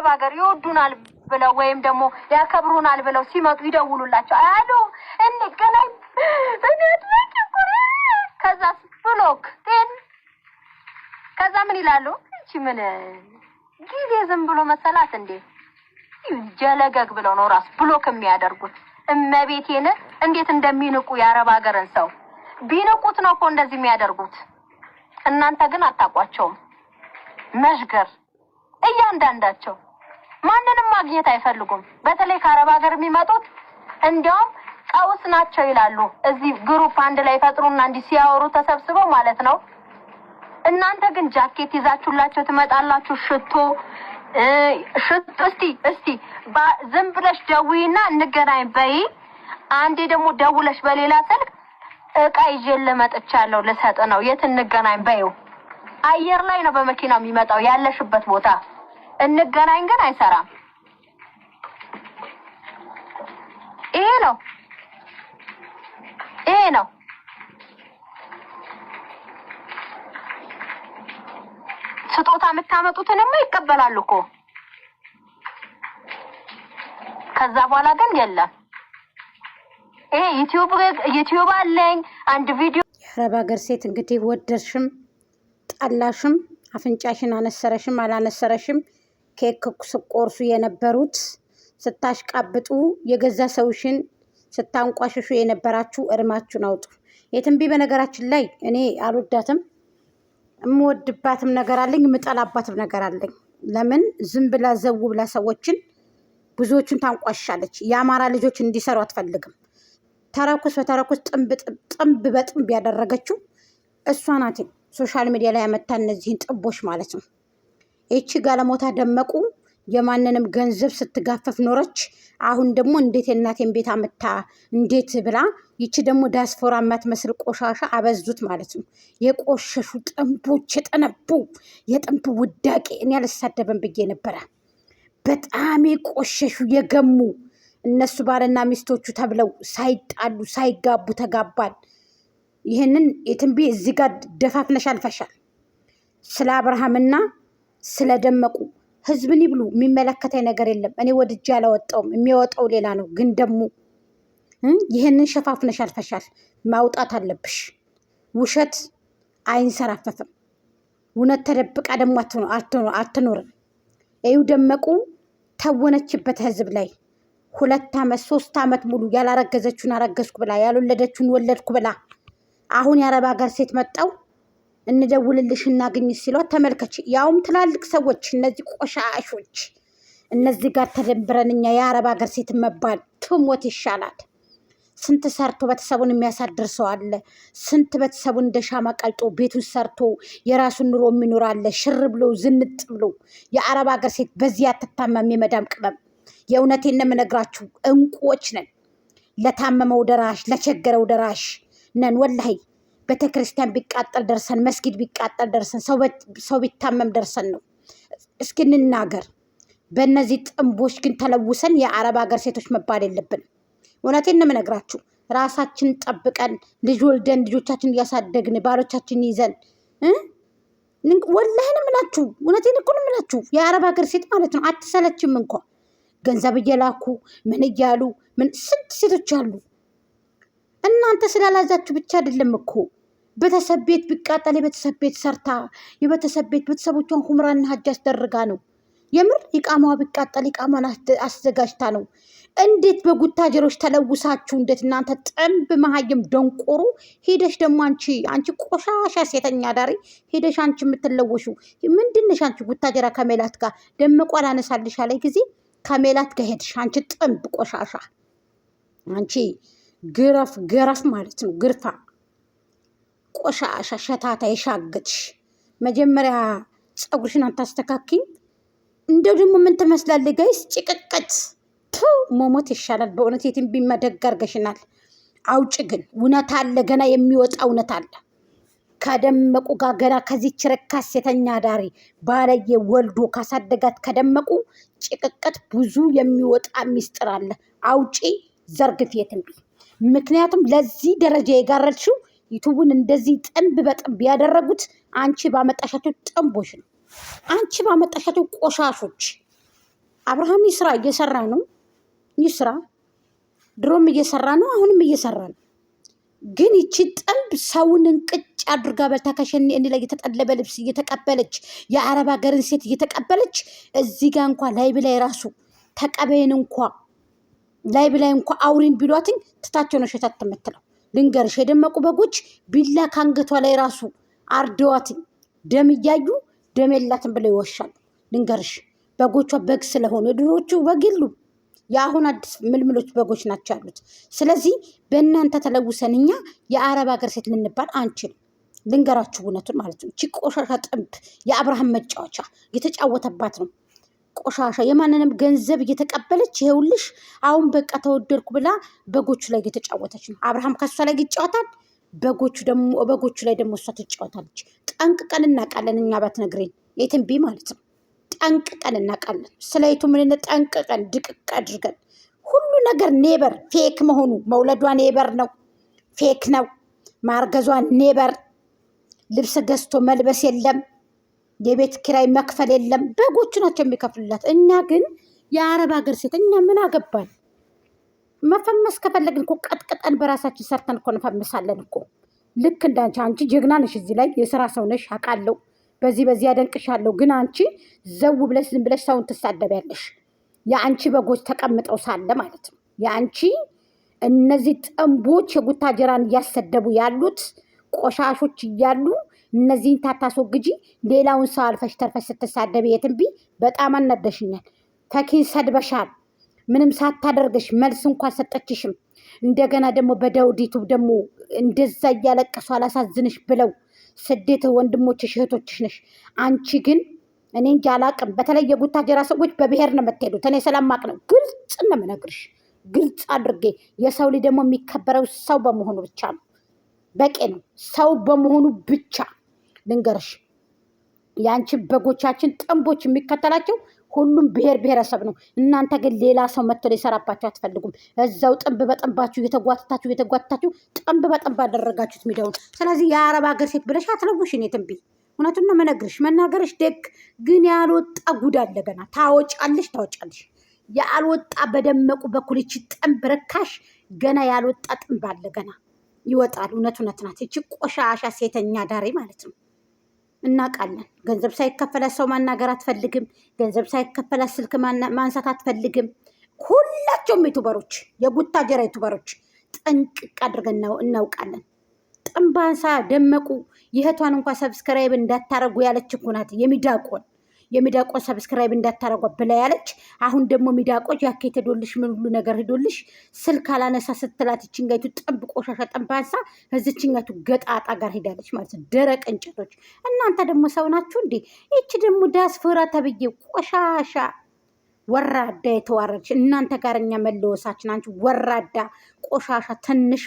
ከአረብ ሀገር ይወዱናል ብለው ወይም ደግሞ ያከብሩናል ብለው ሲመጡ ይደውሉላቸው አሉ እንገናኝ ከዛ ብሎክ ከዛ ምን ይላሉ እቺ ምን ጊዜ ዝም ብሎ መሰላት እንዴ ጀለገግ ብለው ነው ራስ ብሎክ የሚያደርጉት እመቤቴን እንዴት እንደሚንቁ ያረብ ሀገርን ሰው ቢንቁት ነው እኮ እንደዚህ የሚያደርጉት እናንተ ግን አታቋቸውም መሽገር እያንዳንዳቸው ማንንም ማግኘት አይፈልጉም በተለይ ከአረብ ሀገር የሚመጡት እንዲያውም ቀውስ ናቸው ይላሉ እዚህ ግሩፕ አንድ ላይ ፈጥሩና እንዲ ሲያወሩ ተሰብስበው ማለት ነው እናንተ ግን ጃኬት ይዛችሁላችሁ ትመጣላችሁ ሽቶ እስቲ ዝም ብለሽ ደውይና እንገናኝ በይ አንዴ ደግሞ ደውለሽ በሌላ ስልክ እቃ ይዤ ለመጥቻለሁ ለሰጥ ነው የት እንገናኝ በይው አየር ላይ ነው በመኪናው የሚመጣው ያለሽበት ቦታ እንገናኝ ግን አይሰራም ይሄ ነው ስጦታ የምታመጡትንማ ይቀበላሉ እኮ ከዛ በኋላ ግን የለም ይሄ ዩቲዩብ አለኝ አንድ ቪዲዮ የአረብ ሀገር ሴት እንግዲህ ወደድሽም ጠላሽም አፍንጫሽን አነሰረሽም አላነሰረሽም ኬክ ስቆርሱ የነበሩት ስታሽቃብጡ የገዛ ሰውሽን ስታንቋሽሹ የነበራችሁ እርማችሁን አውጡ የትንቢ በነገራችን ላይ እኔ አልወዳትም እምወድባትም ነገር አለኝ ምጠላባትም ነገር አለኝ ለምን ዝም ብላ ዘው ብላ ሰዎችን ብዙዎችን ታንቋሻለች የአማራ ልጆች እንዲሰሩ አትፈልግም ተረኩስ በተረኩስ ጥንብ በጥንብ ያደረገችው እሷ ናት ሶሻል ሚዲያ ላይ ያመጣ እነዚህን ጥቦች ማለት ነው እቺ ጋለሞታ ደመቁ የማንንም ገንዘብ ስትጋፈፍ ኖረች አሁን ደግሞ እንዴት የእናቴን ቤት አመጣ እንዴት ብላ ይቺ ደግሞ ዳስፖራ ማትመስል ቆሻሻ አበዙት ማለት ነው የቆሸሹ ጥንቦች የጠነቡ የጥንብ ውዳቄ እኔ አልሳደበም ብዬ ነበር በጣም የቆሸሹ የገሙ እነሱ ባልና ሚስቶቹ ተብለው ሳይጣሉ ሳይጋቡ ተጋባን ይሄንን የትንቢ እዚህ ጋር ደፋፍነሽ አልፈሻል ስለ አብርሃምና ስለ ደመቁ ህዝብን ይብሉ የሚመለከተኝ ነገር የለም እኔ ወድጄ አላወጣውም የሚወጣው ሌላ ነው ግን ደግሞ ይሄንን ሸፋፍነሽ አልፈሻል ማውጣት አለብሽ ውሸት አይንሰራፈፍም እውነት ተደብቃ ደግሞ አትኖርም እዩ ደመቁ ተወነችበት ህዝብ ላይ 2 አመት 3 አመት ሙሉ ያላረገዘችውን አረገዝኩ ብላ ያልወለደችውን ወለድኩ ብላ አሁን የአረብ ሀገር ሴት መጣው እንደውልልሽ እናገኝ ሲሏት ተመልከች ያውም ትላልቅ ሰዎች እነዚህ ቆሻሾች እነዚህ ጋር ተደምብረንኛ የአረብ ሀገር ሴት መባል ትሞት ይሻላል ስንት ሰርቶ በተሰቡን የሚያሳድር ሰው አለ ስንት በተሰቡን እንደሻማ ቀልጦ ቤቱን ሰርቶ የራሱን ኑሮ የሚኖር አለ ሽር ብሎ ዝንጥ ብሎ የአረብ ሀገር ሴት በዚህ አትታማም የመዳም ቅመም የእውነቴን ነው የምነግራችሁ እንቁዎች ነን ለታመመው ደራሽ ለቸገረው ደራሽ ነን ወላሂ ቤተክርስቲያን ቢቃጠል ደርሰን መስጊድ ቢቃጠል ደርሰን ሰው ቢታመም ደርሰን ነው እስኪ እንናገር በእነዚህ ጥንቦች ግን ተለውሰን የአረብ ሀገር ሴቶች መባል የለብንም እውነቴን ነው የምነግራችሁ ራሳችን ጠብቀን ልጅ ወልደን ልጆቻችን እያሳደግን ባሎቻችን ይዘን ወላሂ ነው የምላችሁ እውነቴን እኮ ነው የምላችሁ የአረብ ሀገር ሴት ማለት ነው አትሰለችም እንኳን ገንዘብ እየላኩ ምን እያሉ ምን ስንት ሴቶች አሉ እናንተ ስላላዛችሁ ብቻ አይደለም እኮ ቤተሰብ ቤት ቢቃጠል የቤተሰብ ቤት ሰርታ የቤተሰብ ቤት ቤተሰቦቿን ሁምራና ሀጅ አስደርጋ ነው የምር ይቃማዋ ቢቃጠል ይቃማን አስዘጋጅታ ነው እንዴት በጉታጀሮች ተለውሳችሁ እንዴት እናንተ ጥንብ መሀይም ደንቆሩ ሄደሽ ደግሞ አንቺ ቆሻሻ ሴተኛ ዳሪ ሄደሽ አንቺ የምትለወሹ ምንድነሽ አንቺ ጉታጀራ ከሜላት ጋር ደመቋ ላነሳልሽ አለ ጊዜ ከሜላት ጋር ሄድሽ አንቺ ጥንብ ቆሻሻ አንቺ ገረፍ ማለት ነው ግርፋ ቆሻሻ ሸታታ የሻገትሽ መጀመሪያ ጸጉርሽን አታስተካክኝ እንደው ደግሞ ምን ትመስላለች ጋይስ ጭቅቅት ሞሞት ይሻላል በእውነት የትም ቢመደግ አርገሽናል አውጭ ግን እውነት አለ ገና የሚወጣ እውነት አለ ከደመቁ ጋር ገና ከዚች ረካስ ሴተኛ ዳሪ ባለየ ወልዶ ካሳደጋት ከደመቁ ጭቅቅት ብዙ የሚወጣ ሚስጥር አለ አውጪ ዘርግፍ የትም ምክንያቱም ለዚህ ደረጃ የጋረድሽው ዩቲዩብን እንደዚህ ጥንብ በጥንብ ያደረጉት አንቺ ባመጣሻቸው ጥንቦች ነው አንቺ ባመጣሻቸው ቆሻሾች አብርሃም ይስራ፣ እየሰራ ነው። ይስራ፣ ድሮም እየሰራ ነው፣ አሁንም እየሰራ ነው። ግን ይቺ ጥንብ ሰውን እንቅጭ አድርጋ በልታ ከሸኔ እኔ ላይ የተጠለበ ልብስ እየተቀበለች የአረብ ሀገርን ሴት እየተቀበለች እዚህ ጋር እንኳ ላይብ ላይ ራሱ ተቀበይን እንኳ ላይብ ላይ እንኳ አውሪን ቢሏትኝ ትታቸው ነው ሸታት የምትለው። ልንገርሽ የደመቁ በጎች ቢላ ካንገቷ ላይ ራሱ አርደዋትኝ ደም እያዩ ደም የላትም ብለው ይወሻሉ። ልንገርሽ በጎቿ በግ ስለሆኑ ድሮቹ በግ የሉም። የአሁን አዲስ ምልምሎች በጎች ናቸው ያሉት። ስለዚህ በእናንተ ተለውሰን እኛ የአረብ ሀገር ሴት ልንባል አንችልም። ልንገራችሁ እውነቱን ማለት ነው። እቺ ቆሻሻ ጥንብ የአብርሃም መጫወቻ እየተጫወተባት ነው። ቆሻሻ የማንንም ገንዘብ እየተቀበለች ይኸውልሽ አሁን በቃ ተወደድኩ ብላ በጎቹ ላይ እየተጫወተች ነው። አብርሃም ከሷ ላይ ይጫወታል፣ በጎቹ ላይ ደግሞ እሷ ትጫወታለች። ጠንቅቀን እናውቃለን እኛ ባትነግረኝ የትም ቢ ማለት ነው። ጠንቅቀን እናውቃለን። ስለይቱ ምን ጠንቅቀን ድቅቅ አድርገን ሁሉ ነገር ኔበር ፌክ መሆኑ መውለዷ ኔበር ነው፣ ፌክ ነው። ማርገዟ ኔበር፣ ልብስ ገዝቶ መልበስ የለም፣ የቤት ኪራይ መክፈል የለም። በጎቹ ናቸው የሚከፍሉላት። እኛ ግን የአረብ ሀገር ሴት እኛ ምን አገባን? መፈመስ ከፈለግን እኮ ቀጥቅጠን በራሳችን ሰርተን እኮ እንፈምሳለን እኮ። ልክ እንዳንቺ አንቺ ጀግና ነሽ፣ እዚህ ላይ የስራ ሰው ነሽ አውቃለሁ። በዚህ ያደንቅሻለሁ። ግን አንቺ ዘው ብለሽ ዝም ብለሽ ሰውን ትሳደቢያለሽ። የአንቺ በጎች ተቀምጠው ሳለ ማለት ነው። የአንቺ እነዚህ ጥንቦች የጉታጀራን እያሰደቡ ያሉት ቆሻሾች እያሉ እነዚህን ታታስወግጂ ሌላውን ሰው አልፈሽ ተርፈሽ ስትሳደቢ የትንቢ በጣም አናደሽኛል። ተኪን ሰድበሻል። ምንም ሳታደርግሽ መልስ እንኳን ሰጠችሽም። እንደገና ደግሞ በዳውድ ዩቱብ ደግሞ እንደዛ እያለቀሱ አላሳዝንሽ ብለው ስደት ወንድሞችሽ እህቶችሽ ነሽ። አንቺ ግን እኔ እንጃ አላቅም። በተለይ የጉታጀራ ሰዎች በብሔር ነው የምትሄዱት። እኔ ስለማቅ ነው ግልጽ ነው የምነግርሽ፣ ግልጽ አድርጌ። የሰው ልጅ ደግሞ የሚከበረው ሰው በመሆኑ ብቻ ነው። በቂ ነው። ሰው በመሆኑ ብቻ ልንገርሽ። የአንቺ በጎቻችን ጥንቦች የሚከተላቸው ሁሉም ብሔር ብሔረሰብ ነው። እናንተ ግን ሌላ ሰው መጥቶ ሊሰራባችሁ አትፈልጉም። እዛው ጥንብ በጥንባችሁ እየተጓተታችሁ ጥንብ በጥንብ አደረጋችሁት ሚዲያውን። ስለዚህ የአረብ ሀገር ሴት ብለሽ አትለውሽ። እኔ ትንቢ እውነቱን ነው የምነግርሽ። መናገርሽ ደግ፣ ግን ያልወጣ ጉድ አለ ገና። ታወጫለሽ። ያልወጣ በደመቁ በኩል ይቺ ጥንብ ርካሽ ገና ያልወጣ ጥንብ አለ ገና ይወጣል። እውነት ናት። ይቺ ቆሻሻ ሴተኛ ዳሪ ማለት ነው። እናውቃለን። ገንዘብ ሳይከፈላት ሰው ማናገር አትፈልግም። ገንዘብ ሳይከፈላት ስልክ ማንሳት አትፈልግም። ሁላቸውም ዩቱበሮች፣ የጉታጀራ ዩቱበሮች ጠንቅቅ አድርገን እናውቃለን። ጥንባንሳ ደመቁ ይህቷን እንኳን ሰብስክራይብ እንዳታረጉ ያለች እኮ ናት። የሚዳቆን ሰብስክራይብ እንዳታረጓ ብላ ያለች። አሁን ደግሞ ሚዳቆች ያኬት ሄዶልሽ ምን ሁሉ ነገር ሄዶልሽ ስልክ አላነሳ ስትላት ችንጋይቱ ጥንብ ቆሻሻ ጥንባንሳ እዚችኛቱ ገጣጣ ጋር ሄዳለች ማለት ነው። ደረቅ እንጨቶች። እናንተ ደግሞ ሰው ናችሁ እንዴ? ይቺ ደግሞ ዳስፎራ ተብዬ ቆሻሻ ወራዳ የተዋረች እናንተ ጋር እኛ መለወሳችን። አንቺ ወራዳ ቆሻሻ ትንሽ